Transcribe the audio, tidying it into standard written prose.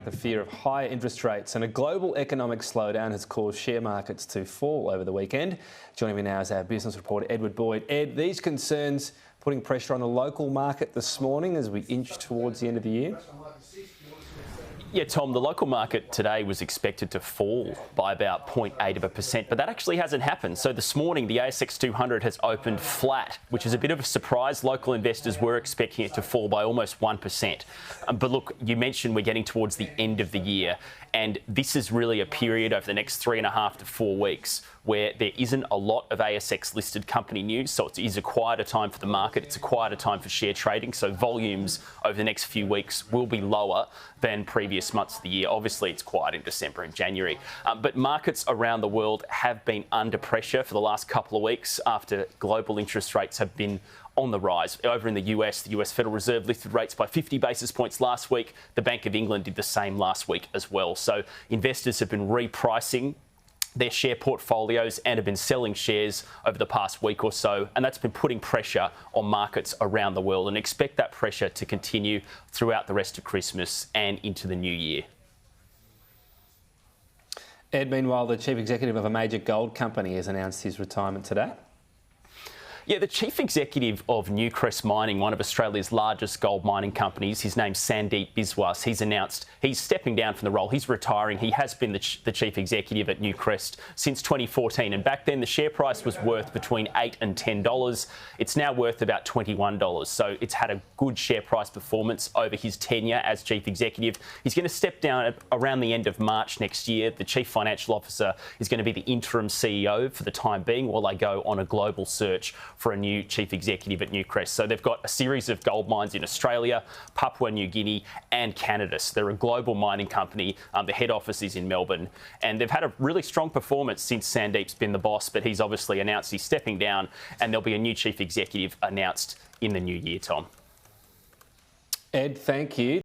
The fear of higher interest rates and a global economic slowdown has caused share markets to fall over the weekend. Joining me now is our business reporter, Edward Boyd. Ed, these concerns putting pressure on the local market this morning as we inch towards the end of the year? Yeah, Tom, the local market today was expected to fall by about 0.8%, but that actually hasn't happened. So this morning, the ASX 200 has opened flat, which is a bit of a surprise. Local investors were expecting it to fall by almost 1%. But look, you mentioned we're getting towards the end of the year, and this is really a period over the next 3.5 to 4 weeks where there isn't a lot of ASX listed company news. So it is a quieter time for the market. It's a quieter time for share trading. So volumes over the next few weeks will be lower than previous months of the year. Obviously, it's quiet in December and January. But markets around the world have been under pressure for the last couple of weeks after global interest rates have been on the rise. Over in the US Federal Reserve lifted rates by 50 basis points last week. The Bank of England did the same last week as well. So investors have been repricing their share portfolios and have been selling shares over the past week or so, and that's been putting pressure on markets around the world, and expect that pressure to continue throughout the rest of Christmas and into the new year. Ed, meanwhile, the chief executive of a major gold company has announced his retirement today. Yeah, the chief executive of Newcrest Mining, one of Australia's largest gold mining companies, his name's Sandeep Biswas. He's announced he's stepping down from the role. He's retiring. He has been the chief executive at Newcrest since 2014. And back then, the share price was worth between $8 and $10. It's now worth about $21. So it's had a good share price performance over his tenure as chief executive. He's going to step down at around the end of March next year. The chief financial officer is going to be the interim CEO for the time being while they go on a global search for a new chief executive at Newcrest. So they've got a series of gold mines in Australia, Papua New Guinea and Canada. So they're a global mining company. The head office is in Melbourne, and they've had a really strong performance since Sandeep's been the boss, but he's obviously announced he's stepping down, and there'll be a new chief executive announced in the new year, Tom. Ed, thank you.